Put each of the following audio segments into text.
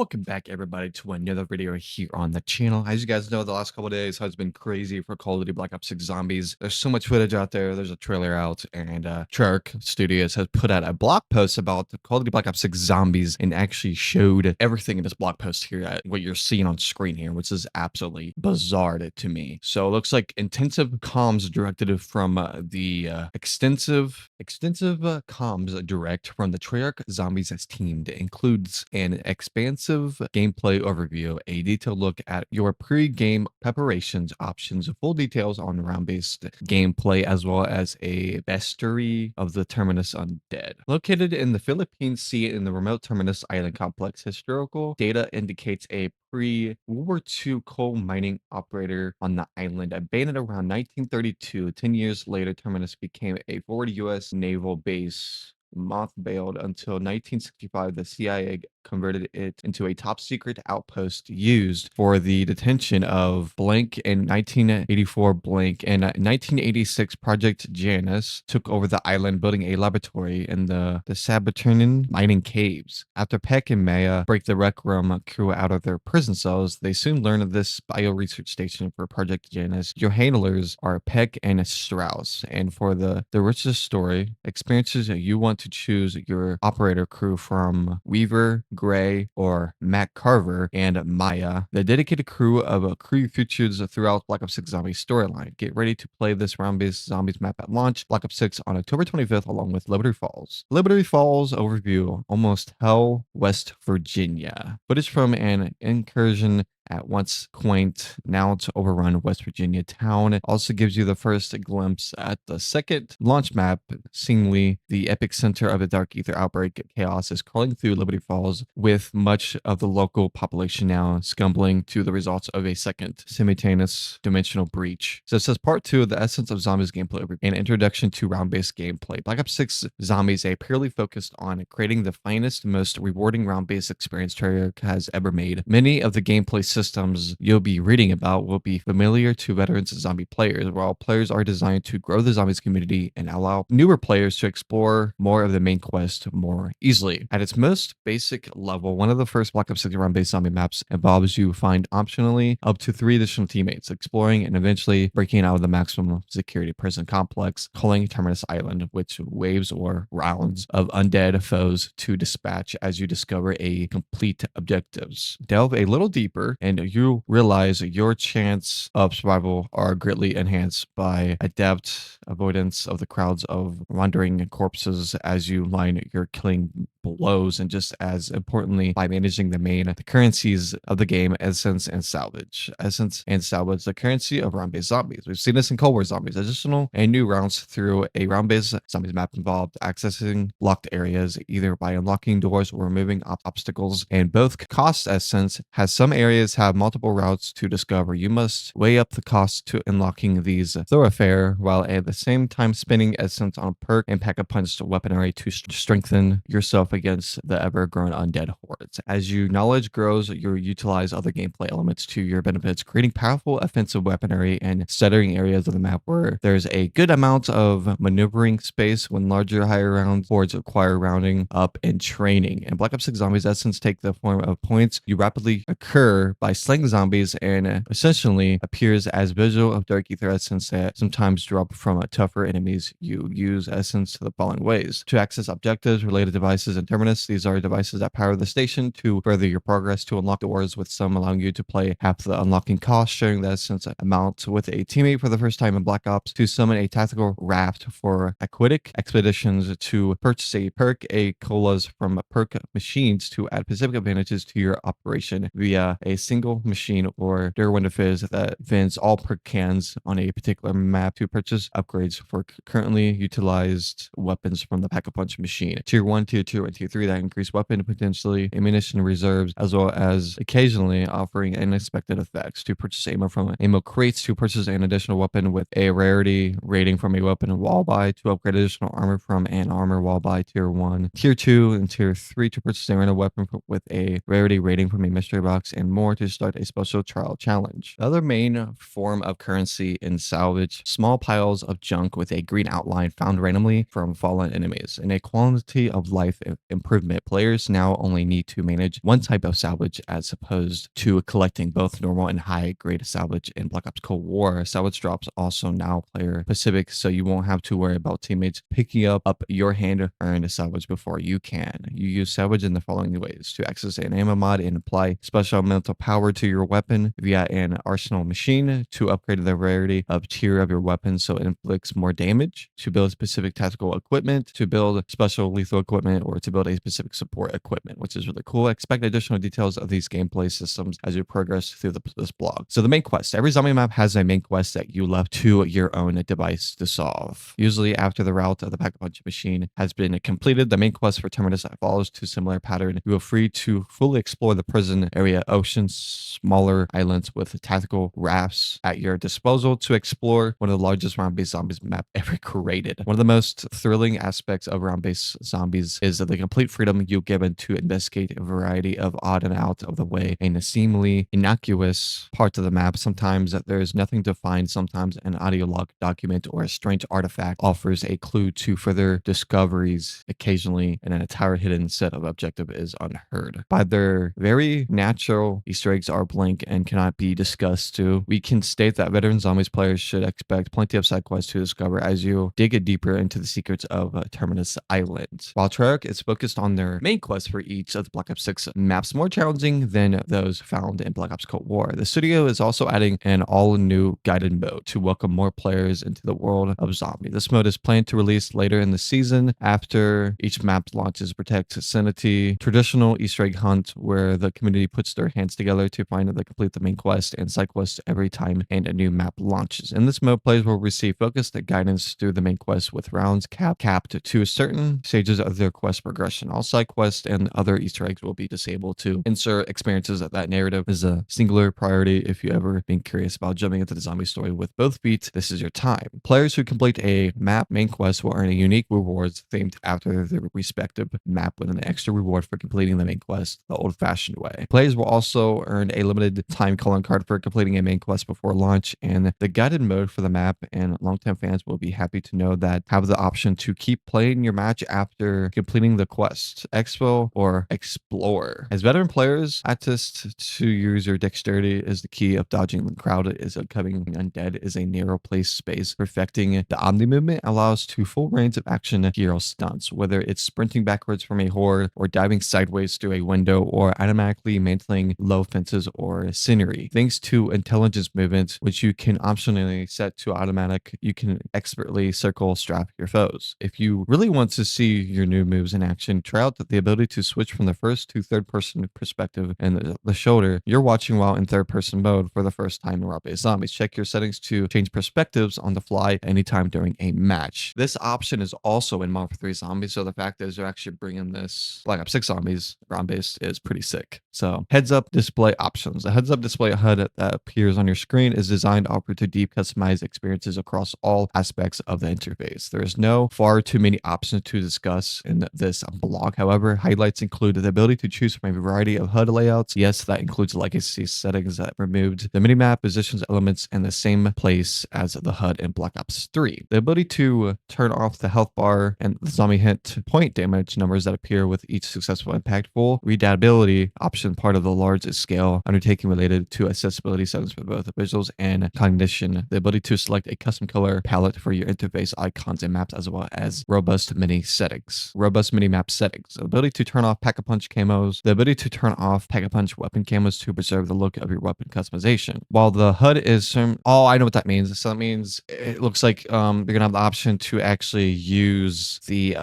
Welcome back, everybody, to another video here on the channel. As you guys know, the last couple of days has been crazy for Call of Duty Black Ops 6 Zombies. There's so much footage out there. There's a trailer out, and Treyarch Studios has put out a blog post about the Call of Duty Black Ops 6 Zombies and actually showed everything in this blog post here at what you're seeing on screen here, which is absolutely bizarre to me. So it looks like intensive comms directed from the extensive comms direct from the Treyarch Zombies as team that includes an expansive gameplay overview, a detailed look at your pre-game preparations options, full details on round-based gameplay, as well as a bestiary of the Terminus Undead. Located in the Philippine Sea in the remote Terminus Island complex, historical data indicates a pre-World War II coal mining operator on the island. Abandoned around 1932, 10 years later, Terminus became a forward U.S. naval base. Mothballed until 1965, the CIA converted it into a top secret outpost used for the detention of blank in 1984 blank. In 1986, Project Janus took over the island, building a laboratory in the Sabaturnin mining caves. After Peck and Maya break the Rec Room crew out of their prison cells, they soon learn of this bio-research station for Project Janus. Your handlers are Peck and Strauss, and for the richest story experiences, you want to choose your operator crew from Weaver, Gray, or Matt Carver, and Maya, the dedicated crew of a crew features throughout Black Ops 6 Zombies storyline. Get ready to play this round-based Zombies map at launch, Black Ops 6 on October 25th, along with Liberty Falls. Liberty Falls overview: almost hell, West Virginia. Footage from an incursion at once quaint, now to overrun West Virginia town. It also gives you the first glimpse at the second launch map. Seemingly, the epicenter of the Dark Ether outbreak chaos is crawling through Liberty Falls, with much of the local population now scumbling to the results of a second simultaneous dimensional breach. So it says part 2 of the essence of Zombies gameplay overview, an introduction to round-based gameplay. Black Ops 6 Zombies are purely focused on creating the finest, most rewarding round-based experience Treyarch has ever made. Many of the gameplay systems you'll be reading about will be familiar to veterans and zombie players, while players are designed to grow the zombies community and allow newer players to explore more of the main quest more easily. At its most basic level, one of the first Black Ops 6 round-based zombie maps involves you find optionally up to 3 additional teammates, exploring and eventually breaking out of the maximum security prison complex, calling Terminus Island, which waves or rounds of undead foes to dispatch as you discover a complete objectives. Delve a little deeper and you realize your chance of survival are greatly enhanced by adept avoidance of the crowds of wandering corpses as you line your killing blows, and just as importantly, by managing the currencies of the game, essence and salvage. Essence and salvage, the currency of round-based zombies. We've seen this in Cold War Zombies. Additional and new rounds through a round-based zombies map involved accessing locked areas either by unlocking doors or removing obstacles, and both cost essence has some areas have multiple routes to discover. You must weigh up the cost to unlocking these thoroughfare, while at the same time spending essence on perk and pack-a-punch weaponry to strengthen yourself against the ever-growing undead hordes. As your knowledge grows, you utilize other gameplay elements to your benefits, creating powerful offensive weaponry and stuttering areas of the map where there's a good amount of maneuvering space. When larger, higher round hordes require rounding up and training. And Black Ops 6 Zombies essence take the form of points you rapidly occur by slaying zombies, and essentially appears as visual of Dark Ether essence that sometimes drop from tougher enemies. You use essence the following ways: to access objectives, related devices, and Terminus. These are devices that power the station to further your progress, to unlock doors, with some allowing you to play half the unlocking cost, sharing the essence amount with a teammate for the first time in Black Ops, to summon a tactical raft for aquatic expeditions, to purchase a perk, a colas from perk machines to add specific advantages to your operation via a single machine, or Derwin Fizz that vents all perk cans on a particular map, to purchase upgrades for currently utilized weapons from the Pack-a-Punch machine. Tier 1, Tier 2, and Tier 3 that increase weapon potentially ammunition reserves, as well as occasionally offering unexpected effects. To purchase ammo from ammo crates, to purchase an additional weapon with a rarity rating from a weapon wall buy, to upgrade additional armor from an armor wall buy Tier 1, Tier 2, and Tier 3, to purchase a random weapon with a rarity rating from a mystery box, and more, to to start a special trial challenge. The other main form of currency in salvage, small piles of junk with a green outline found randomly from fallen enemies. In a quality of life improvement, players now only need to manage one type of salvage as opposed to collecting both normal and high grade salvage in Black Ops Cold War. Salvage drops also now player specific, so you won't have to worry about teammates picking up your hand-earned salvage before you can. You use salvage in the following ways: to access an ammo mod and apply special mental power to your weapon via an arsenal machine, to upgrade the rarity of tier of your weapon so it inflicts more damage, to build specific tactical equipment, to build special lethal equipment, or to build a specific support equipment, which is really cool. Expect additional details of these gameplay systems as you progress through this blog. So the main quest. Every zombie map has a main quest that you left to your own device to solve. Usually after the route of the Pack-a-Punch machine has been completed, the main quest for Terminus follows to similar pattern. You are free to fully explore the prison area, oceans, smaller islands with tactical rafts at your disposal to explore one of the largest round-based zombies map ever created. One of the most thrilling aspects of round-based zombies is the complete freedom you're given to investigate a variety of odd and out of the way and seemingly innocuous parts of the map. Sometimes there is nothing to find, sometimes an audio log document or a strange artifact offers a clue to further discoveries. Occasionally, an entire hidden set of objective is unheard. By their very natural, Easter eggs are blank and cannot be discussed too. We can state that veteran zombies players should expect plenty of side quests to discover as you dig deeper into the secrets of Terminus Island. While Treyarch is focused on their main quest for each of the Black Ops 6 maps more challenging than those found in Black Ops Cold War, the studio is also adding an all-new guided mode to welcome more players into the world of zombie. This mode is planned to release later in the season after each map launches. Protect Sanity, traditional Easter egg hunt where the community puts their hands together to find and complete the main quest and side quests every time and a new map launches. In this mode, players will receive focused guidance through the main quest with rounds capped to certain stages of their quest progression. All side quests and other Easter eggs will be disabled to insert experiences. That narrative is a singular priority. If you ever been curious about jumping into the zombie story with both feet, this is your time. Players who complete a map main quest will earn a unique rewards themed after their respective map with an extra reward for completing the main quest the old-fashioned way. Players will also earn a limited time calling card for completing a main quest before launch, and the guided mode for the map, and longtime fans will be happy to know that have the option to keep playing your match after completing the quest, expo or explore. As veteran players, attest to use your dexterity is the key of dodging the crowd is uncovering undead is a narrow place space. Perfecting the omni movement allows to full range of action hero stunts, whether it's sprinting backwards from a horde or diving sideways through a window or automatically mantling low fences or scenery. Thanks to intelligence movements, which you can optionally set to automatic, you can expertly circle strap your foes. If you really want to see your new moves in action, try out the ability to switch from the first to third person perspective and the shoulder. You're watching while in third person mode for the first time in round-based zombies. Check your settings to change perspectives on the fly anytime during a match. This option is also in Modern Warfare 3 Zombies, so the fact is they're actually bringing this Black Ops 6 Zombies round-based is pretty sick. So heads-up display options. The heads-up display HUD that appears on your screen is designed to offer to deep customized experiences across all aspects of the interface. There is no far too many options to discuss in this blog. However, highlights include the ability to choose from a variety of HUD layouts. Yes, that includes legacy settings that removed the minimap positions elements in the same place as the HUD in Black Ops 3. The ability to turn off the health bar and the zombie hit point damage numbers that appear with each successful impact. Full readability option, part of the large scale undertaking related to accessibility settings for both visuals and cognition. The ability to select a custom color palette for your interface icons and maps, as well as robust mini map settings. The ability to turn off Pack-a-Punch camos. The ability to turn off Pack-a-Punch weapon camos to preserve the look of your weapon customization. While the HUD is I know what that means. So that means it looks like you're gonna have the option to actually use the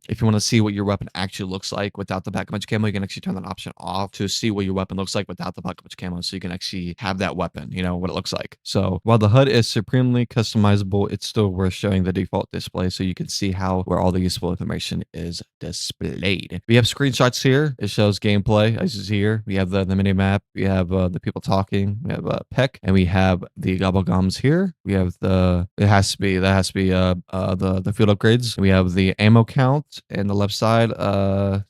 if you want to see what your weapon actually looks like without the Pack-a-Punch camo, you can actually turn that option off to see what your weapon looks like without the Pack-a-Punch camo, so you can actually have that weapon, you know, what it looks like. So while the HUD is supremely customizable, it's still worth showing the default display so you can see where all the useful information is displayed. We have screenshots here. It shows gameplay as you see here. We have the mini map. We have the people talking. We have Peck, and we have the gobblegums here. We have the field upgrades. We have the ammo count and the left side.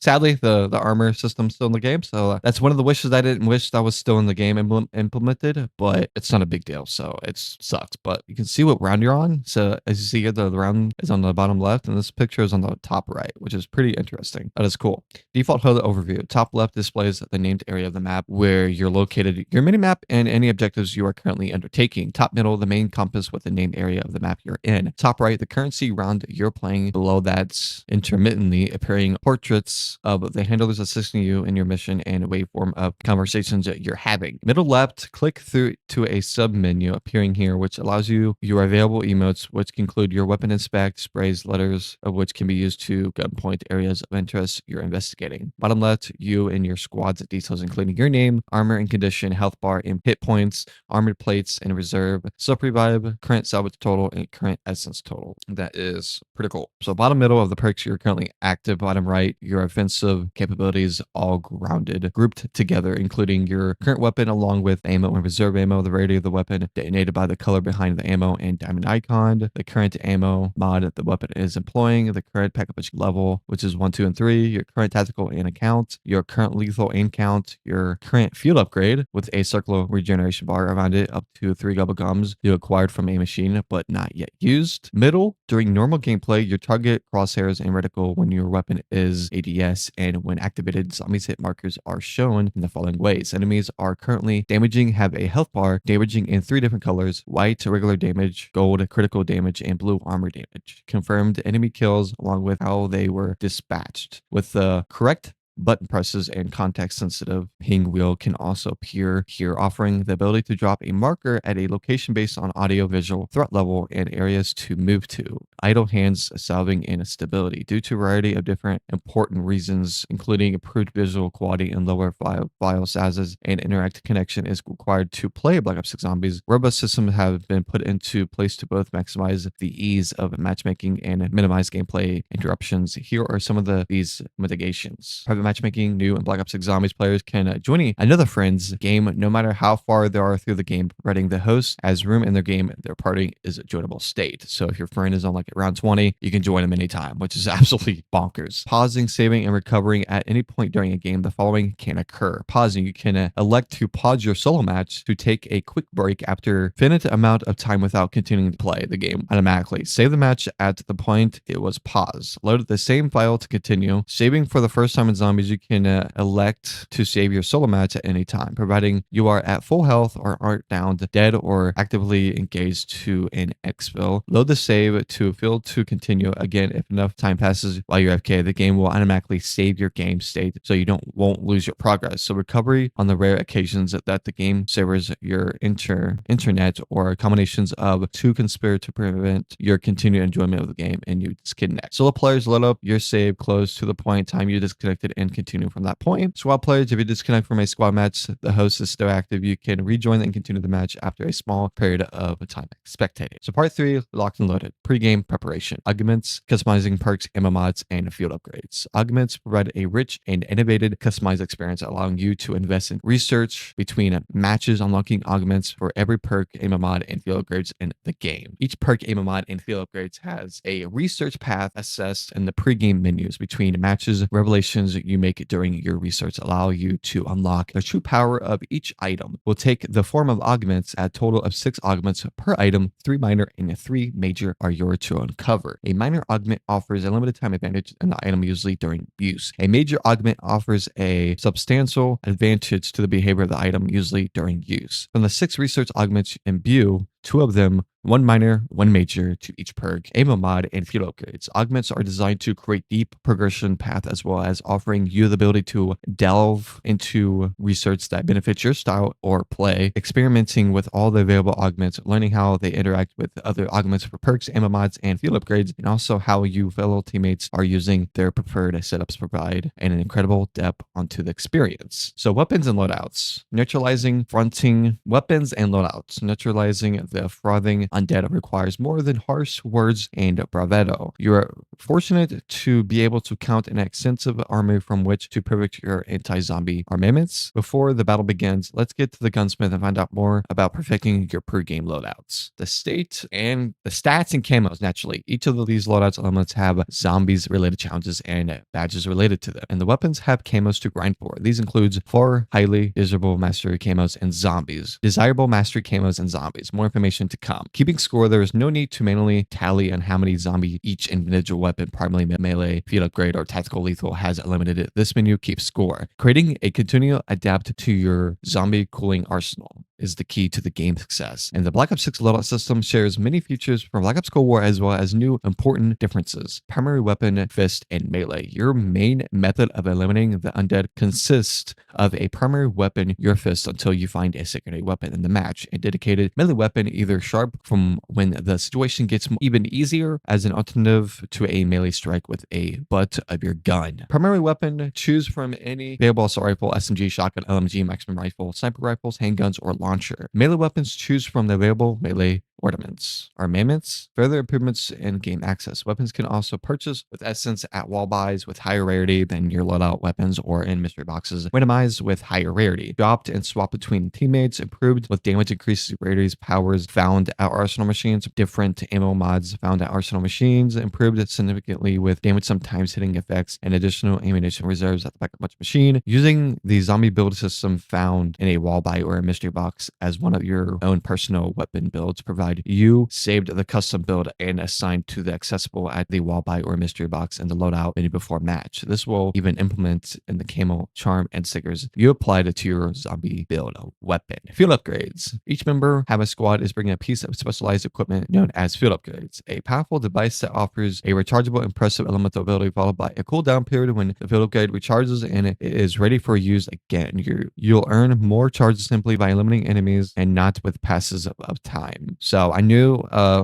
Sadly, the armor system's still in the game, so that's one of the wishes I didn't wish that was still in the game implemented, but it's not a big deal. So it sucks. But you can see what round you're on. So as you see here, the round is on the bottom left, and this picture is on the top right, which is pretty interesting. That is cool. Default HUD overview. Top left displays the named area of the map where you're located, your minimap, and any objectives you are currently undertaking. Top middle, the main compass with the named area of the map you're in. Top right, the currency round you're playing. Below that's intermittently appearing portraits of the handlers assisting you in your mission and a waveform of conversations that you're having. Middle left, click through to a sub menu appearing here, which allows you your available emotes, which can include your weapon inspect, sprays, letters, of which can be used to gunpoint areas of interest you're investigating. Bottom left, you and your squad's details, including your name, armor and condition, health bar and hit points, armored plates and reserve, self revive, current salvage total, and current essence total. That is pretty cool. So bottom middle of the perks you're currently active. Bottom right, your offensive capabilities all grounded, grouped together, including your current weapon along with ammo and reserve ammo, the rarity of the weapon denoted by the color behind the ammo and diamond icon, the current ammo mod the weapon is employing, the current package level, which is 1, 2, and 3, your current tactical and account, your current lethal and count, your current field upgrade with a circular regeneration bar around it up to 3 gobble gums you acquired from a machine but not yet used. Middle, during normal gameplay, your target crosshairs and reticle when your weapon is ADS, and when activated, zombies hit markers are shown in the following ways. Enemies are currently damaging have a health bar, damaging in 3 different colors: white, regular damage, gold, critical damage, and blue armor damage. Confirmed enemy kills along with how they were dispatched. With the correct button presses and context sensitive ping wheel can also appear here, offering the ability to drop a marker at a location based on audio visual threat level and areas to move to. Idle hands, salving, and stability. Due to a variety of different important reasons, including improved visual quality and lower file sizes, and interactive connection is required to play Black Ops 6 Zombies, robust systems have been put into place to both maximize the ease of matchmaking and minimize gameplay interruptions. Here are some of these mitigations. Private matchmaking. New and Black Ops 6 Zombies players can join another friend's game no matter how far they are through the game, providing the host has room in their game. Their party is a joinable state. So if your friend is on like round 20, you can join them anytime, which is absolutely bonkers. Pausing, saving, and recovering at any point during a game, the following can occur. Pausing, you can elect to pause your solo match to take a quick break after finite amount of time without continuing to play the game automatically. Save the match at the point it was paused. Load the same file to continue. Saving for the first time in Zombies, you can elect to save your solo match at any time, providing you are at full health or aren't downed, dead, or actively engaged to an exfil. Load the save to field to continue. Again, if enough time passes while you're AFK, the game will automatically save your game state so you won't lose your progress. So recovery on the rare occasions that the game severs your internet or combinations of two conspire to prevent your continued enjoyment of the game and you disconnect. Solo players, load up your save close to the point time you disconnected and continue from that point. Squad players, if you disconnect from a squad match, the host is still active. You can rejoin and continue the match after a small period of time spectating. So part 3, locked and loaded. Pre-game preparation. Augments, customizing perks, ammo mods, and field upgrades. Augments provide a rich and innovative customized experience, allowing you to invest in research between matches, unlocking augments for every perk, ammo mod, and field upgrades in the game. Each perk, ammo mod, and field upgrades has a research path assessed in the pre-game menus. Between matches, revelations you make during your research allow you to unlock the true power of each item. Will take the form of augments. A total of 6 augments per item. 3 minor and 3 major are yours to uncover. A minor augment offers a limited time advantage in the item, usually during use. A major augment offers a substantial advantage to the behavior of the item, usually during use. From the 6 research augments imbue 2 of them, 1 minor, 1 major to each perk, ammo mod, and field upgrades. Augments are designed to create deep progression path as well as offering you the ability to delve into research that benefits your style or play, experimenting with all the available augments, learning how they interact with other augments for perks, ammo mods, and field upgrades, and also how you fellow teammates are using their preferred setups provide an incredible depth onto the experience. So weapons and loadouts. Neutralizing fronting weapons and loadouts. Neutralizing the frothing undead requires more than harsh words and bravado. You're fortunate to be able to count an extensive army from which to pivot your anti-zombie armaments. Before the battle begins, let's get to the gunsmith and find out more about perfecting your per-game loadouts. The stats and camos, naturally. Each of these loadouts elements have zombies related challenges and badges related to them. And the weapons have camos to grind for. These includes 4 highly desirable mastery camos and zombies. Desirable mastery camos and zombies. More information to come. Keeping score, there is no need to manually tally on how many zombie each individual weapon, primarily melee, field upgrade, or tactical lethal, has eliminated. This menu keeps score. Creating a continual adapt to your zombie cooling arsenal is the key to the game's success. And the Black Ops 6 loadout system shares many features from Black Ops Cold War as well as new important differences. Primary weapon, fist, and melee. Your main method of eliminating the undead consists of a primary weapon, your fist, until you find a secondary weapon in the match. A dedicated melee weapon, either sharp from when the situation gets even easier as an alternative to a melee strike with a butt of your gun. Primary weapon, choose from any available assault rifle, SMG, shotgun, LMG, maximum rifle, sniper rifles, handguns, or launcher. Melee weapons, choose from the available melee armaments. Further improvements in game access. Weapons can also purchase with essence at wall buys with higher rarity than your loadout weapons or in mystery boxes randomized with higher rarity. Dropped and swap between teammates. Improved with damage increases rarities powers found at arsenal machines. Different ammo mods found at arsenal machines. Improved significantly with damage sometimes hitting effects and additional ammunition reserves at the back of much machine. Using the zombie build system found in a wall buy or a mystery box as one of your own personal weapon builds provide you saved the custom build and assigned to the accessible at the wall buy or mystery box in the loadout menu before match. This will even implement in the camo, charm, and stickers you applied to your zombie build weapon. Field upgrades. Each member have a squad is bringing a piece of specialized equipment known as field upgrades, a powerful device that offers a rechargeable, impressive elemental ability followed by a cooldown period when the field upgrade recharges and it is ready for use again. You'll earn more charges simply by eliminating enemies and not with passes of time. So I knew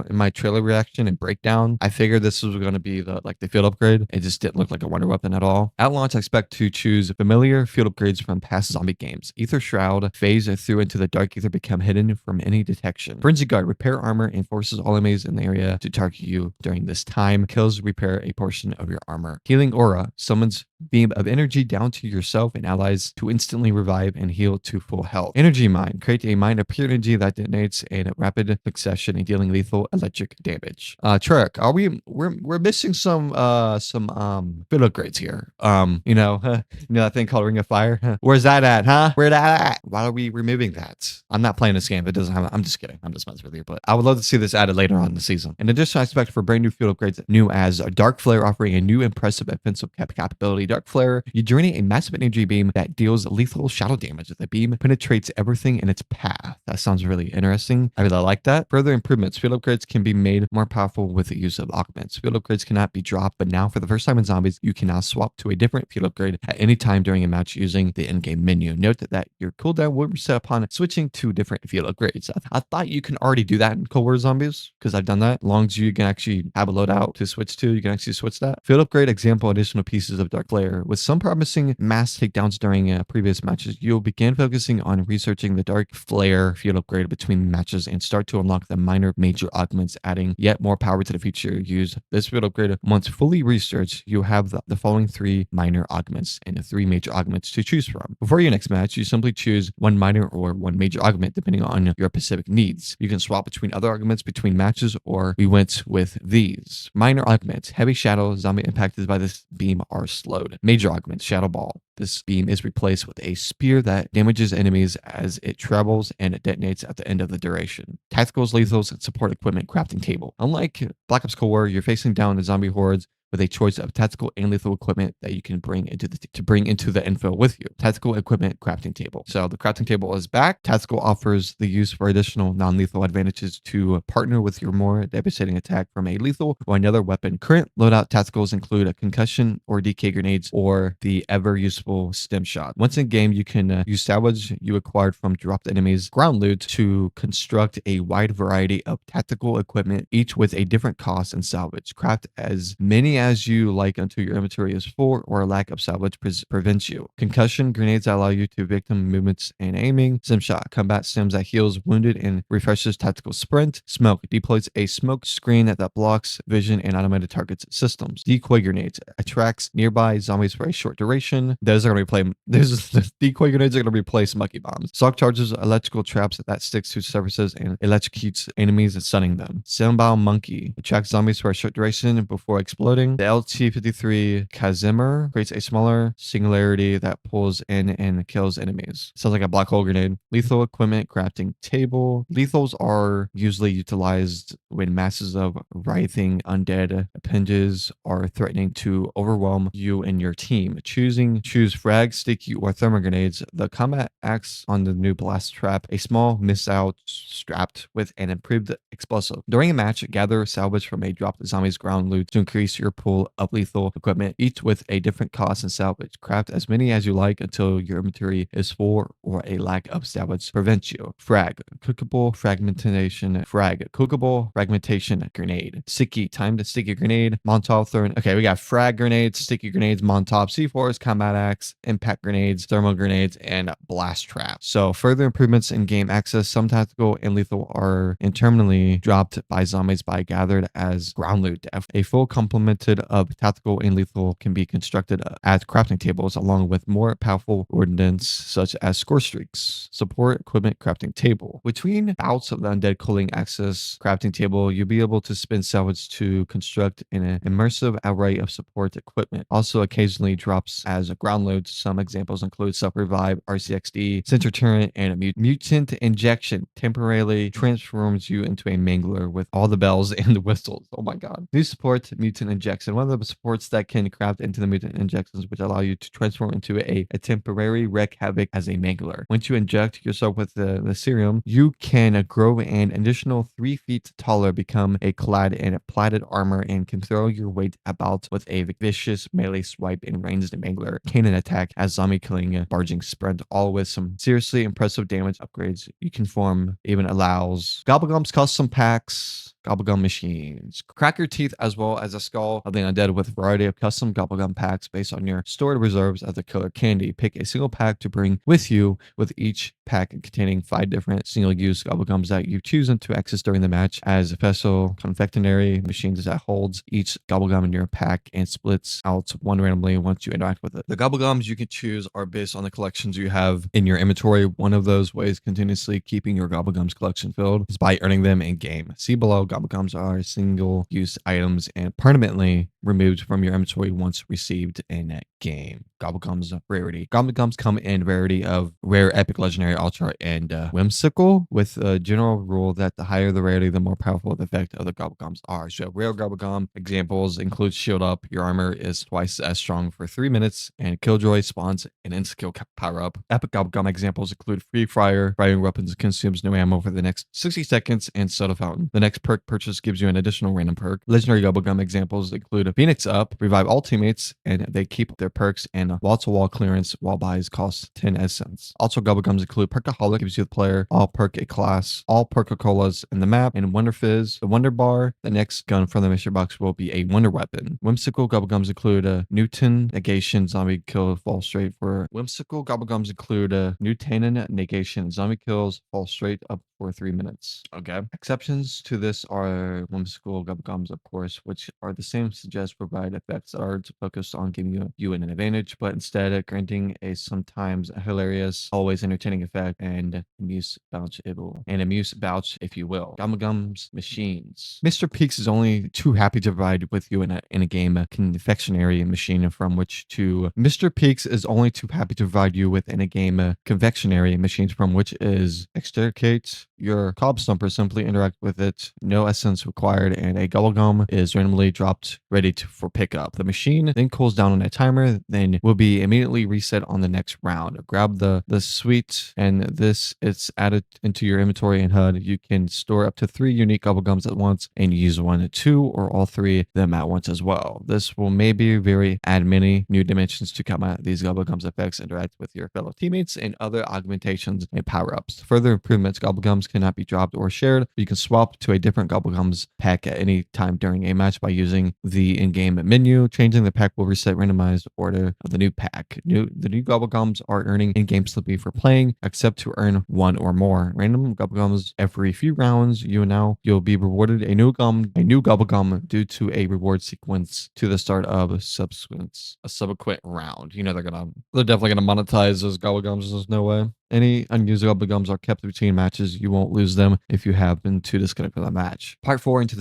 in my trailer reaction and breakdown, I figured this was going to be the field upgrade. It just didn't look like a wonder weapon at all. At launch, I expect to choose familiar field upgrades from past zombie games. Ether Shroud, phase through into the dark ether, become hidden from any detection. Frenzy Guard, repair armor and forces all enemies in the area to target you during this time. Kills repair a portion of your armor. Healing Aura, summons beam of energy down to yourself and allies to instantly revive and heal to full health. Energy Mine, create a mine of pure energy that detonates in rapid succession and dealing lethal electric damage. Trek, we're missing some field upgrades here. That thing called Ring of Fire. Where's that at, huh? Where that at? Why are we removing that? I'm not playing this game. It doesn't have. I'm just kidding. I'm just messing with you. But I would love to see this added later on in the season. In addition, I expect for brand new field upgrades, new as a Dark Flare, offering a new impressive offensive capability. Dark Flare, you journey a massive energy beam that deals lethal shadow damage. The beam penetrates everything in its path. That sounds really interesting. I really like that. Further improvements. Field upgrades can be made more powerful with the use of augments. Field upgrades cannot be dropped, but now for the first time in zombies, you can now swap to a different field upgrade at any time during a match using the in-game menu. Note that your cooldown will reset upon switching to different field upgrades. I thought you can already do that in Cold War Zombies because I've done that. As long as you can actually have a loadout to switch to, you can actually switch that. Field upgrade example, additional pieces of Dark Flare. With some promising mass takedowns during previous matches, you'll begin focusing on researching the Dark Flare field upgrade between matches and start to unlock the minor major augments, adding yet more power to the feature used. This field upgrade, once fully researched, you have the following 3 minor augments and 3 major augments to choose from. Before your next match, you simply choose 1 minor or 1 major augment depending on your specific needs. You can swap between other augments between matches, or we went with these. Minor augments, heavy shadow, zombie impacted by this beam are slowed. Major augment, shadow ball. This beam is replaced with a spear that damages enemies as it travels and it detonates at the end of the duration. Tacticals, lethals, and support equipment crafting table. Unlike Black Ops Cold War, you're facing down the zombie hordes with a choice of tactical and lethal equipment that you can bring into the info with you. Tactical equipment crafting table. So the crafting table is back. Tactical offers the use for additional non-lethal advantages to partner with your more devastating attack from a lethal or another weapon. Current loadout tacticals include a concussion or DK grenades or the ever useful stem shot. Once in game, you can use salvage you acquired from dropped enemies, ground loot, to construct a wide variety of tactical equipment, each with a different cost and salvage. Craft as many many as you like until your inventory is full or a lack of salvage prevents you. Concussion grenades that allow you to victim movements and aiming. Sim shot combat sims that heals wounded and refreshes tactical sprint. Smoke deploys a smoke screen that blocks vision and automated targets systems. Decoy grenades attracts nearby zombies for a short duration. Those are going to replace. There's the decoy grenades are going to replace mucky bombs. Shock charges electrical traps that sticks to surfaces and electrocutes enemies and stunning them. Sunbow monkey attracts zombies for a short duration before exploding. The LT-53 Casimir creates a smaller singularity that pulls in and kills enemies. Sounds like a black hole grenade. Lethal equipment crafting table. Lethals are usually utilized when masses of writhing undead appendages are threatening to overwhelm you and your team. Choose frag, sticky, or thermal grenades. The combat acts on the new blast trap, a small missile strapped with an improved explosive. During a match, gather salvage from a dropped zombie's ground loot to increase your pool of lethal equipment, each with a different cost and salvage. Craft as many as you like until your inventory is full or a lack of salvage prevents you. Frag, cookable fragmentation, cookable fragmentation grenade. Sticky, timed sticky grenade, Molotov thrown. Okay, we got frag grenades, sticky grenades, Molotov, C4s, combat axe, impact grenades, thermal grenades, and blast traps. So further improvements in game access, some tactical and lethal are internally dropped by zombies by gathered as ground loot. A full complemented of tactical and lethal can be constructed at crafting tables along with more powerful ordnance such as score streaks. Support equipment crafting table. Between bouts of the undead cooling access crafting table, you'll be able to spend salvage to construct an immersive array of support equipment. Also occasionally drops as a ground load. Some examples include self-revive, RCXD, center turret, and a mutant injection temporarily transforms you into a mangler with all the bells and the whistles. Oh my god. New support, mutant injection. One of the supports that can craft into the mutant injections which allow you to transform into a temporary wreak havoc as a mangler. Once you inject yourself with the serum, you can grow an additional 3 feet taller, become a clad in platted armor, and can throw your weight about with a vicious melee swipe and ranged mangler cannon attack as zombie killing barging sprint, all with some seriously impressive damage upgrades. You can form even allows Gobblegum's custom packs, Gobblegum machines, crack your teeth, as well as a skull of the undead with a variety of custom Gobblegum packs based on your stored reserves of the killer candy. Pick a single pack to bring with you, with each pack containing 5 different single-use Gobblegums that you choose to access during the match as special confectionery machines that holds each Gobblegum in your pack and splits out one randomly once you interact with it. The Gobblegums you can choose are based on the collections you have in your inventory. One of those ways continuously keeping your Gobblegums collection filled is by earning them in game. See below. Gobblegums are single-use items and permanently removed from your inventory once received in game. Gobblegums rarity. Gobblegums come in rarity of rare, epic, legendary, ultra, and whimsical, with a general rule that the higher the rarity, the more powerful the effect of the Gobblegums are. So rare Gobblegum examples include shield up. Your armor is twice as strong for 3 minutes, and Killjoy spawns an insta-kill power up. Epic Gobblegum examples include free fire. Firing weapons consumes no ammo for the next 60 seconds, and soda fountain. The next perk purchase gives you an additional random perk. Legendary Gobblegum examples include Phoenix Up, revive all teammates, and they keep their perks, and wall-to-wall clearance while buys cost 10 essence. Also, Gobblegums include Perkaholic, gives you the player all perk a class, all Perka-Colas in the map, and Wonder Fizz, the Wonder Bar. The next gun from the mystery box will be a Wonder Weapon. Whimsical Gobblegums include a Newton negation, zombie kill, fall straight for. Whimsical Gobblegums include a Newtonen negation, zombie kills, fall straight up for 3 minutes. Okay. Exceptions to this are whimsical Gobblegums, of course, which are the same, suggest provide effects that are focused on giving you an advantage, but instead granting a sometimes hilarious, always entertaining effect and amuse bouch, if you will. Gobblegums machines. Mr. Peaks is only too happy to provide with you in a game a confectionery machine from which to. Mr. Peaks is only too happy to provide you with in a game confectionery machines from which is extricate your cob stumper, simply interact with it, no essence required, and a Gobblegum is randomly dropped ready for pickup. The machine then cools down on a timer, then will be immediately reset on the next round. Grab the sweet, and this it's added into your inventory and HUD. You can store up to 3 unique Gobblegums at once and use 1, 2, or all 3 of them at once as well. This will maybe add many new dimensions to combat these Gobblegums effects, interact with your fellow teammates, and other augmentations and power-ups. Further improvements, Gobblegums Gums cannot be dropped or shared, but you can swap to a different Gobble Gums pack at any time during a match by using the in-game menu. Changing the pack will reset randomized order of the new pack. The new Gobble Gums are earning in-game slippy for playing, except to earn one or more random Gobble Gums every few rounds. You'll be rewarded a new Gobble Gum due to a reward sequence to the start of a subsequent round. They're definitely gonna monetize those Gobble Gums. There's no way. Any unused Gobble Gums are kept between matches. You won't lose them if you happen to disconnect from the match. Part 4 into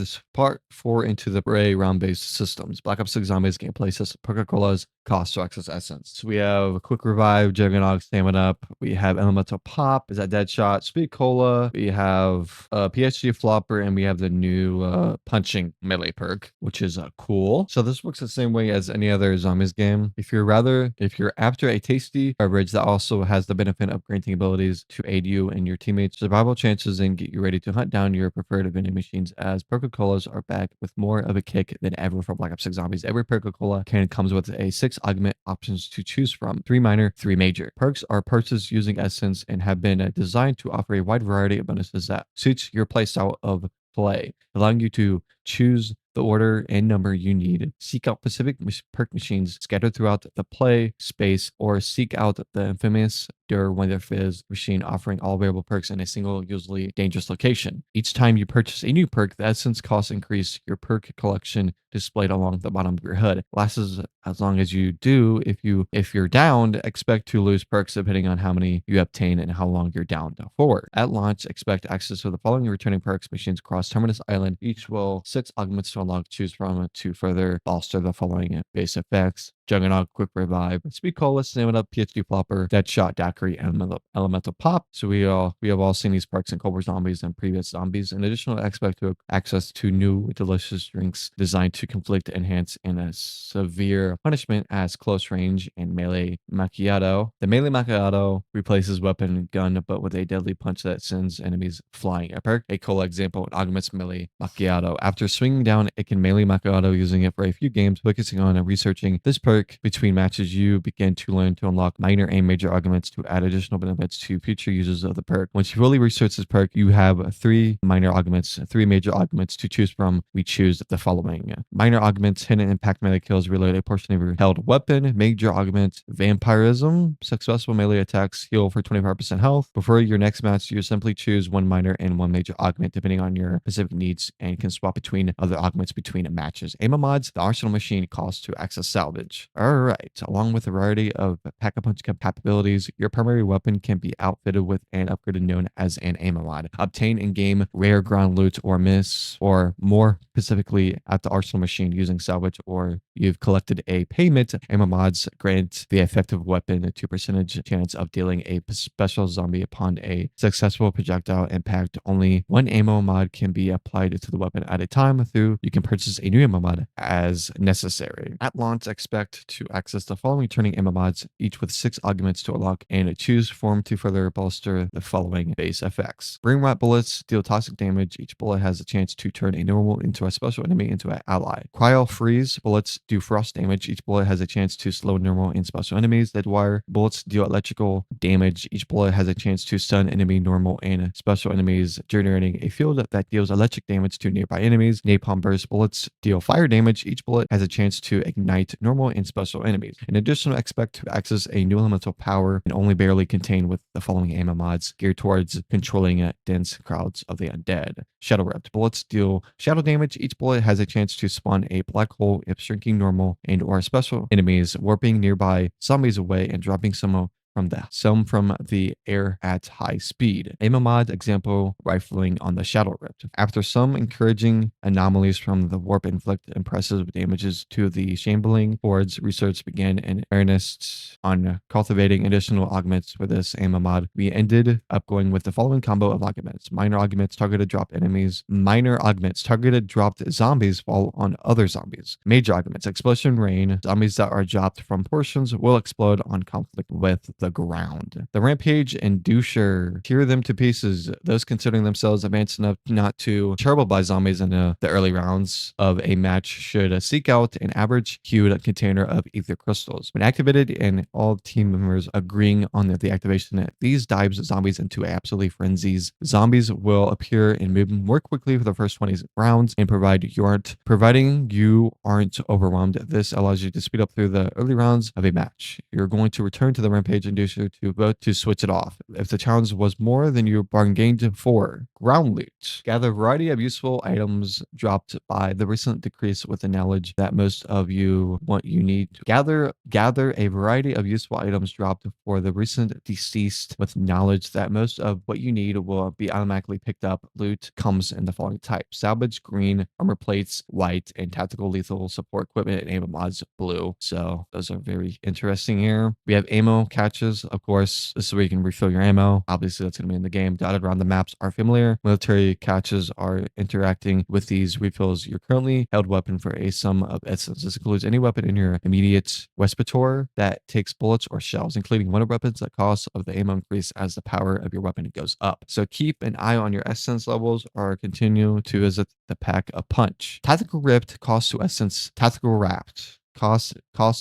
the array round-based systems. Black Ops 6 Zombies gameplay system. Coca-Cola's cost to access essence. So we have Quick Revive, Juggernaut, Stamina Up. We have Elemental Pop. Is that Deadshot? Speed Cola. We have PhD Flopper, and we have the new punching melee perk, which is cool. So this works the same way as any other Zombies game. If you're after a tasty beverage that also has the benefit of granting abilities to aid you and your teammates' survival chances and get you ready to hunt down your preferred vending machines, as Coca-Colas are back with more of a kick than ever for Black Ops 6 Zombies. Every Coca-Cola can comes with a 6 augment options to choose from, 3 minor, 3 major. Perks are purchased using Essence and have been designed to offer a wide variety of bonuses that suits your playstyle of play, allowing you to choose the order and number you need. Seek out specific perk machines scattered throughout the play space, or seek out the infamous Winter Fizz machine, offering all available perks in a single, usually dangerous location. Each time you purchase a new perk, the essence costs increase. Your perk collection displayed along the bottom of your HUD lasts as long as you do. If you're downed, expect to lose perks depending on how many you obtain and how long you're downed for. At launch, expect access to the following returning perks machines across Terminus Island. Each will 6 augments to unlock, choose from to further bolster the following base effects: Juggernaut, Quick Revive, Speed Cola, Stamina Up, PhD Flopper, Deadshot, Daiquiri, and Elemental Pop. So we have all seen these perks in Cobra Zombies and previous Zombies. In addition, expect to access to new delicious drinks designed to conflict, enhance, and a severe punishment as close range and melee macchiato. The melee macchiato replaces weapon gun, but with a deadly punch that sends enemies flying. A perk, a cola example, augments melee macchiato. After swinging down, it can melee macchiato, using it for a few games, focusing on researching this perk between matches. You begin to learn to unlock minor and major augments to add additional benefits to future users of the perk. Once you fully research this perk, you have 3 minor augments, 3 major augments to choose from. We choose the following: minor augments, hidden impact melee kills, reload a portion of your held weapon. Major augment, vampirism, successful melee attacks heal for 25% health. Before your next match, you simply choose 1 minor and 1 major augment depending on your specific needs, and can swap between other augments between matches. Ammo mods, the arsenal machine costs to access salvage. Alright, along with a variety of pack-a-punch capabilities, your primary weapon can be outfitted with an upgraded known as an ammo mod. Obtain in-game rare ground loot or miss, or more specifically at the arsenal machine using salvage, or you've collected a payment. Ammo mods grant the effective weapon a 2% chance of dealing a special zombie upon a successful projectile impact. Only 1 ammo mod can be applied to the weapon at a time. You can purchase a new ammo mod as necessary. At launch, expect to access the following returning ammo mods, each with 6 augments to unlock, and choose form to further bolster the following base effects. Brain rot bullets deal toxic damage. Each bullet has a chance to turn a normal into a special enemy into an ally. Cryo freeze bullets do frost damage. Each bullet has a chance to slow normal and special enemies. Dead wire bullets deal electrical damage. Each bullet has a chance to stun enemy, normal, and special enemies, generating a field that deals electric damage to nearby enemies. Napalm burst bullets deal fire damage. Each bullet has a chance to ignite normal and special enemies. In addition, expect to access a new elemental power and only barely contained with the following ammo mods geared towards controlling dense crowds of the undead. Shadow ripped bullets deal shadow damage. Each bullet has a chance to spawn a black hole if shrinking normal and or special enemies, warping nearby zombies away and dropping some from the air at high speed. Ammo mod example, rifling on the Shadow Rift. After some encouraging anomalies from the warp, inflict impressive damages to the shambling hordes, research began in earnest on cultivating additional augments for this ammo mod. We ended up going with the following combo of augments: minor augments, targeted drop enemies; minor augments, targeted dropped zombies fall on other zombies; major augments, explosion rain, zombies that are dropped from portions will explode on conflict with the the ground. The Rampage Inducer tear them to pieces. Those considering themselves advanced enough not to be troubled by zombies in the early rounds of a match should seek out an average hued container of ether crystals. When activated and all team members agreeing on the activation, these dives zombies into absolutely frenzies. Zombies will appear and move more quickly for the first 20 rounds and providing you aren't overwhelmed. This allows you to speed up through the early rounds of a match. You're going to return to the Rampage Inducer to vote to switch it off. If the challenge was more than you bargained for, ground loot. Gather a variety of useful items dropped by the recent decrease with the knowledge that most of you want you need. Gather a variety of useful items dropped for the recent deceased with knowledge that most of what you need will be automatically picked up. Loot comes in the following types: salvage green, armor plates white, and tactical lethal support equipment and ammo mods blue. So those are very interesting here. We have ammo catches, of course. This is where you can refill your ammo. Obviously, that's going to be in the game. Dotted around the maps are familiar. Military catches are interacting with these refills. Your currently held weapon for a sum of essence. This includes any weapon in your immediate repertoire that takes bullets or shells, including winter weapons. The cost of the ammo increase as the power of your weapon goes up. So keep an eye on your essence levels or continue to visit the pack a punch. Tactical ripped cost to essence. Tactical wrapped cost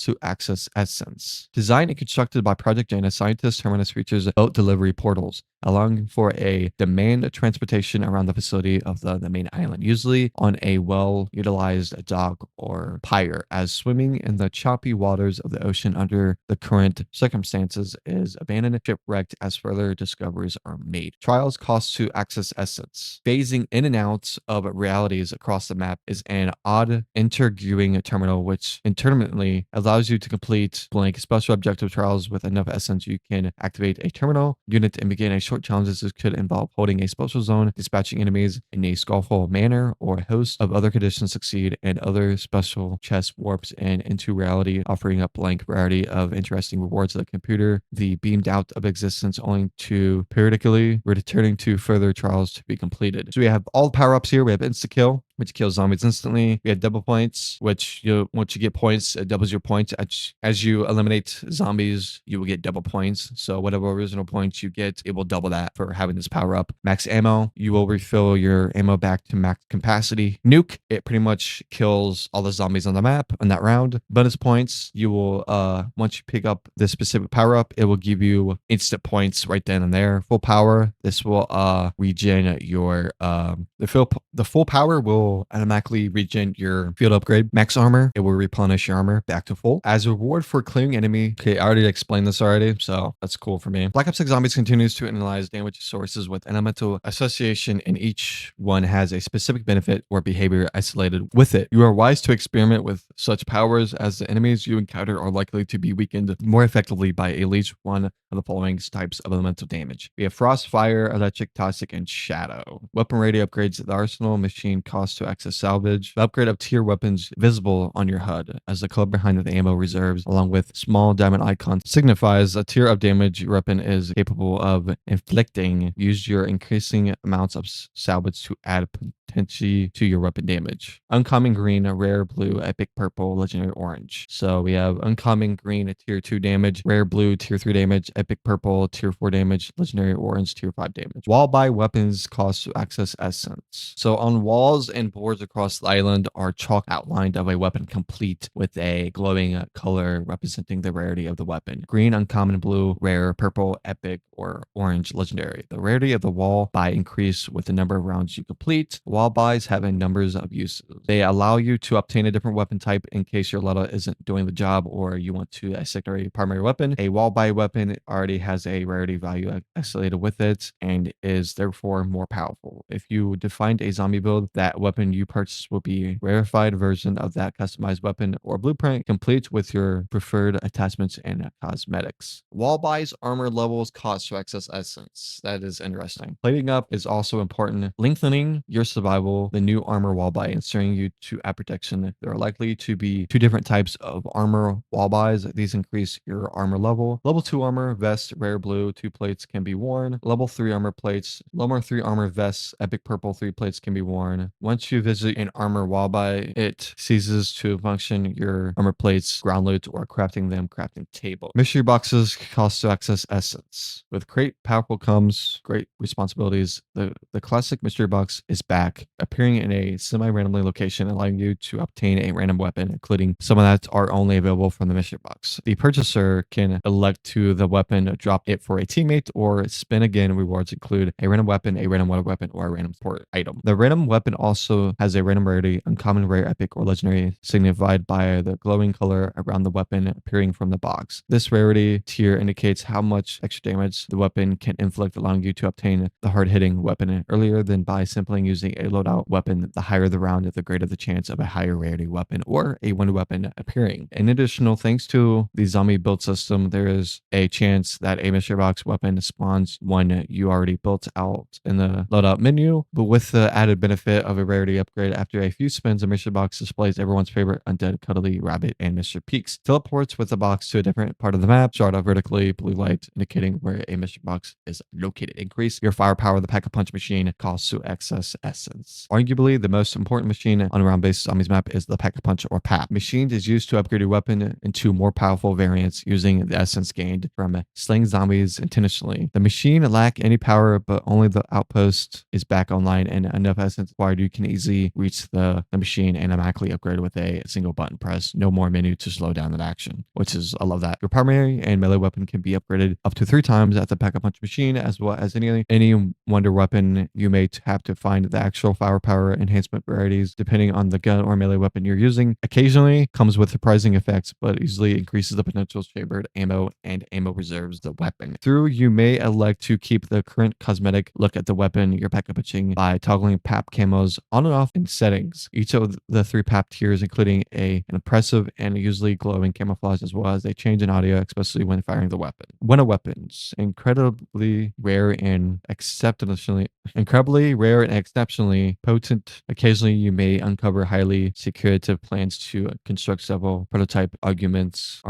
to access essence. Designed and constructed by Project Jana, scientists, Terminus features boat delivery portals, allowing for a demand transportation around the facility of the main island, usually on a well-utilized dock or pier, as swimming in the choppy waters of the ocean under the current circumstances is abandoned, shipwrecked as further discoveries are made. Trials cost to access essence. Phasing in and out of realities across the map is an odd interviewing terminal, which intermittently allows you to complete blank special objective trials with enough essence. You can activate a terminal unit and begin a short challenges. This could involve holding a special zone, dispatching enemies in a skillful manner, or a host of other conditions succeed, and other special chest warps and into reality, offering up blank variety of interesting rewards to the computer. The beamed out of existence only to periodically returning to further trials to be completed. So we have all the power-ups here. We have insta kill, which kills zombies instantly. We have double points, which once you get points, it doubles your points. As you eliminate zombies, you will get double points. So whatever original points you get, it will double that for having this power up. Max ammo, you will refill your ammo back to max capacity. Nuke, it pretty much kills all the zombies on the map on that round. Bonus points, you will once you pick up this specific power up, it will give you instant points right then and there. Full power, this will regen your the full power will automatically regen your field upgrade. Max armor, it will replenish your armor back to full. As a reward for clearing enemy, okay, I already explained this already, so that's cool for me. Black Ops 6 Zombies continues to analyze damage sources with elemental association, and each one has a specific benefit or behavior isolated with it. You are wise to experiment with such powers, as the enemies you encounter are likely to be weakened more effectively by at least one of the following types of elemental damage. We have frost, fire, electric, toxic, and shadow. Weapon rating upgrades. The arsenal machine costs to access salvage. The upgrade of tier weapons visible on your HUD, as the color behind the ammo reserves, along with small diamond icon, signifies a tier of damage your weapon is capable of inflicting. Use your increasing amounts of salvage to add potentially to your weapon damage. Uncommon green, a rare blue, epic purple, legendary orange. So we have uncommon green, a tier 2 damage, rare blue, tier 3 damage, epic purple, tier 4 damage, legendary orange, tier 5 damage. Wall by weapons cost to access essence. So on walls and boards across the island are chalk outlined of a weapon complete with a glowing color representing the rarity of the weapon. Green, uncommon, blue, rare, purple, epic, or orange, legendary. The rarity of the wall by increase with the number of rounds you complete. Wall buys have a numbers of uses. They allow you to obtain a different weapon type in case your Letta isn't doing the job or you want to a secondary primary weapon. A wall buy weapon already has a rarity value associated with it and is therefore more powerful. If you defined a zombie build, that weapon you purchase will be a rarefied version of that customized weapon or blueprint, complete with your preferred attachments and cosmetics. Wall buys armor levels cost to access essence. That is interesting. Plating up is also important. Lengthening your survival survival, the new armor wall buy, ensuring you to add protection. There are likely to be two different types of armor wall buys. These increase your armor level. Level 2 armor vest, rare blue, 2 plates can be worn. Level 3 armor plates, level 3 armor vests, epic purple, 3 plates can be worn. Once you visit an armor wall buy, it ceases to function your armor plates, ground loot, or crafting them crafting table. Mystery boxes cost to access essence. With great powerful comes great responsibilities. The classic mystery box is back, appearing in a semi-randomly location, allowing you to obtain a random weapon, including some of that are only available from the mystery box. The purchaser can elect to the weapon, drop it for a teammate, or spin again. Rewards include a random weapon, a random water weapon, or a random support item. The random weapon also has a random rarity, uncommon, rare, epic, or legendary, signified by the glowing color around the weapon appearing from the box. This rarity tier indicates how much extra damage the weapon can inflict, allowing you to obtain the hard-hitting weapon earlier than by simply using a loadout weapon. The higher the round, the greater the chance of a higher rarity weapon or a wonder weapon appearing. In addition, thanks to the zombie build system, there is a chance that a mystery box weapon spawns one you already built out in the loadout menu, but with the added benefit of a rarity upgrade. After a few spins, a mystery box displays everyone's favorite undead cuddly rabbit and Mr. Peaks. Teleports with the box to a different part of the map, shot out vertically, blue light indicating where a mystery box is located. Increase your firepower. The pack-a-punch machine costs to access essence. Arguably, the most important machine on a round-based zombies map is the pack-a-punch or PAP. Machine is used to upgrade your weapon into more powerful variants using the essence gained from slaying zombies intentionally. The machine lack any power, but only the outpost is back online and enough essence required. You can easily reach the machine and automatically upgrade with a single button press. No more menu to slow down that action, which is, I love that. Your primary and melee weapon can be upgraded up to 3 times at the pack-a-punch machine, as well as any wonder weapon. You may have to find the actual firepower enhancement varieties depending on the gun or melee weapon you're using. Occasionally comes with surprising effects, but easily increases the potential shared ammo and ammo reserves the weapon. Through, you may elect to keep the current cosmetic look at the weapon you're pack-a-punching by toggling PAP camos on and off in settings. Each of the 3 PAP tiers, including an impressive and usually glowing camouflage, as well as a change in audio, especially when firing the weapon. Wonder weapons, incredibly rare and exceptionally potent. Occasionally, you may uncover highly secretive plans to construct several prototype armaments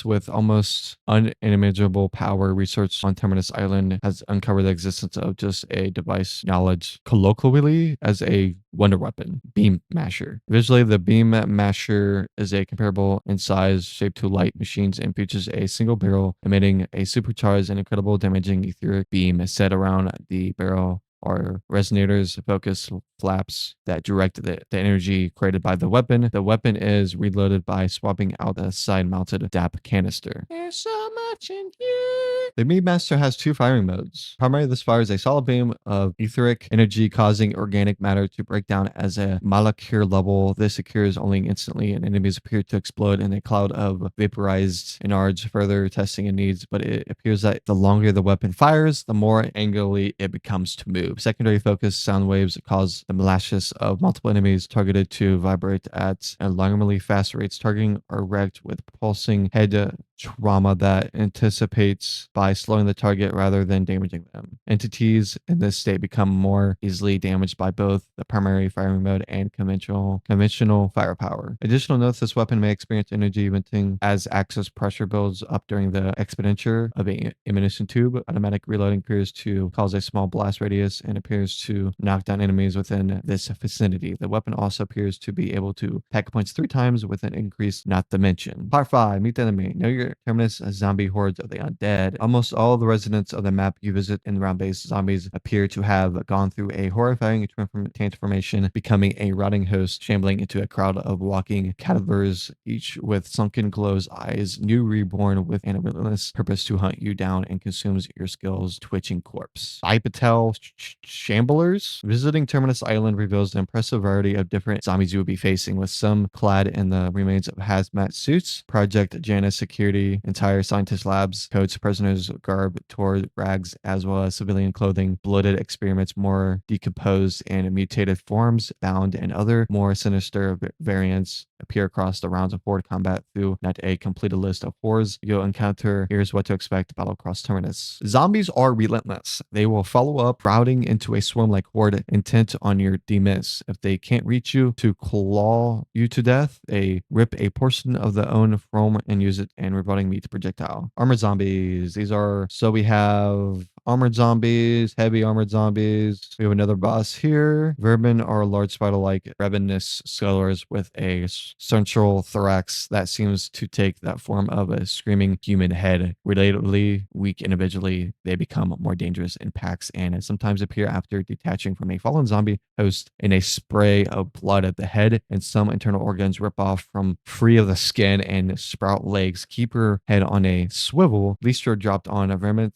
with almost unimaginable power. Research on Terminus Island has uncovered the existence of just a device knowledge colloquially as a wonder weapon, beam masher. Visually, the beam masher is a comparable in size, shape to light machines and features a single barrel emitting a supercharged and incredible damaging etheric beam set around the barrel are resonators, focus flaps that direct the energy created by the weapon. The weapon is reloaded by swapping out a side-mounted DAP canister. There's so much in here. The Beam Master has 2 firing modes. Primarily, this fires a solid beam of etheric energy, causing organic matter to break down as a molecular level. This occurs only instantly, and enemies appear to explode in a cloud of vaporized innards. Further testing and needs, but it appears that the longer the weapon fires, the more angularly it becomes to move. Secondary focus sound waves cause the molasses of multiple enemies targeted to vibrate at alarmingly fast rates. Targeting are wrecked with pulsing head trauma that anticipates by slowing the target rather than damaging them. Entities in this state become more easily damaged by both the primary firing mode and conventional firepower. Additional notes: this weapon may experience energy venting as access pressure builds up during the expenditure of an ammunition tube. Automatic reloading appears to cause a small blast radius and appears to knock down enemies within this vicinity. The weapon also appears to be able to pack punch 3 times with an increase not to mention. Part 5. Meet the enemy. Know your terminus. Zombie hordes of the undead. Almost all the residents of the map you visit in round-based zombies appear to have gone through a horrifying transformation, becoming a rotting host, shambling into a crowd of walking cadavers, each with sunken closed eyes, new reborn with an relentless purpose to hunt you down and consumes your skills. Twitching corpse. Bipedal shamblers. Visiting Terminus Island reveals the impressive variety of different zombies you will be facing, with some clad in the remains of hazmat suits. Project Janus security security, entire scientist labs, coats, prisoners, garb, torn rags, as well as civilian clothing, bloated experiments, more decomposed and mutated forms, bound, and other more sinister variants appear across the rounds of horde combat through not a completed list of horrors you'll encounter. Here's what to expect: battle across Terminus. Zombies are relentless. They will follow up, crowding into a swarm like horde, intent on your demiss. If they can't reach you, to claw you to death, they rip a portion of the own foam and use it and rebutting meat projectile. Armored zombies. These are, so we have armored zombies, heavy armored zombies. We have another boss here. Vermin are large spider-like ravenous scholars with a central thorax that seems to take that form of a screaming human head. Relatively weak individually, they become more dangerous in packs and sometimes appear after detaching from a fallen zombie host in a spray of blood at the head, and some internal organs rip off from free of the skin and sprout legs. Keep your head on a swivel. At least you're dropped on a vermin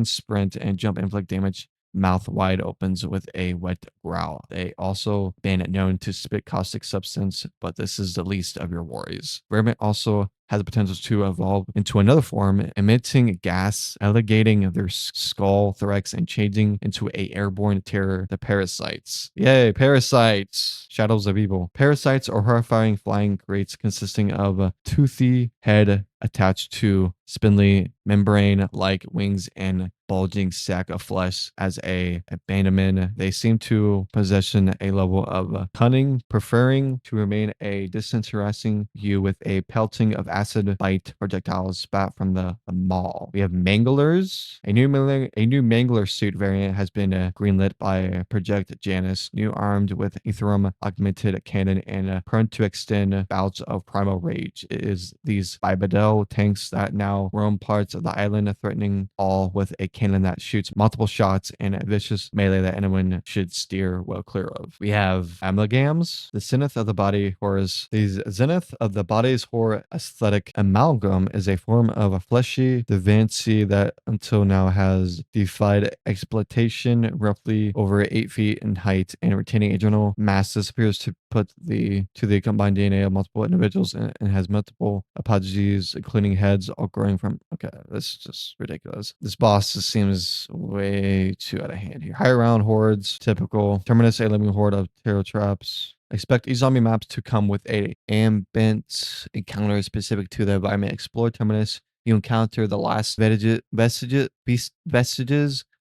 sprint and jump inflict damage. Mouth wide opens with a wet growl. They also been known to spit caustic substance, but this is the least of your worries. Vermin also has the potential to evolve into another form, emitting gas, elongating their skull, thorax, and changing into a airborne terror, the parasites. Yay, parasites! Shadows of evil. Parasites are horrifying flying creatures consisting of a toothy head attached to spindly membrane-like wings and bulging sack of flesh as a abandonment. They seem to possess a level of cunning, preferring to remain a distance, harassing you with a pelting of acid bite projectiles spat from the maw. We have manglers. A new mangler suit variant has been greenlit by Project Janus, new armed with Ethereum augmented cannon and prone to extend bouts of primal rage. It is these bipedal tanks that now roam parts of the island, threatening all with a cannon that shoots multiple shots and a vicious melee that anyone should steer well clear of. We have amalgams, the zenith of the body horrors. The zenith of the body's horror aesthetic amalgam is a form of a fleshy deviancy that until now has defied exploitation, roughly over 8 feet in height and retaining adrenal mass. This appears to put the combined DNA of multiple individuals and has multiple apogées, including heads, all growing from. Okay, this is just ridiculous. This boss just seems way too out of hand here. High round hordes, typical. Terminus, a living horde of terror traps. Expect each zombie maps to come with a ambient encounter specific to the environment. Explore Terminus. You encounter the last vestiges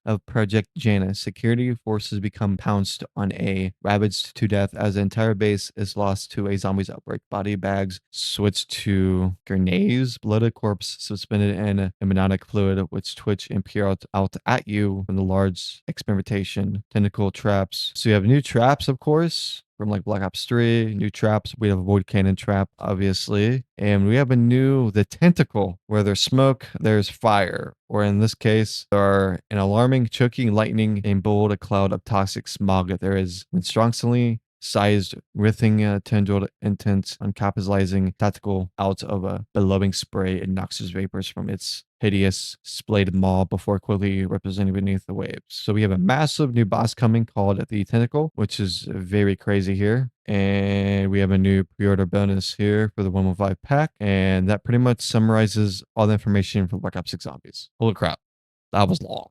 of Project Janus. Security forces become pounced on a ravaged to death as the entire base is lost to a zombies outbreak. Body bags switch to grenades, bloated corpse suspended in hypnotic fluid which twitch and peer out at you from the large experimentation. Tentacle traps. So you have new traps, of course, from like Black Ops 3, new traps. We have a void cannon trap, obviously. And we have the tentacle, where there's smoke, there's fire. Or in this case, there are an alarming, choking lightning and bold a cloud of toxic smog. There is strongly sized, writhing, tendril, intense, uncapitalizing tactical out of a billowing spray and noxious vapors from its hideous splayed maw before quickly representing beneath the waves. So we have a massive new boss coming called the Tentacle, which is very crazy here. And we have a new pre-order bonus here for the 115 pack. And that pretty much summarizes all the information for Black Ops 6 Zombies. Holy crap. That was long.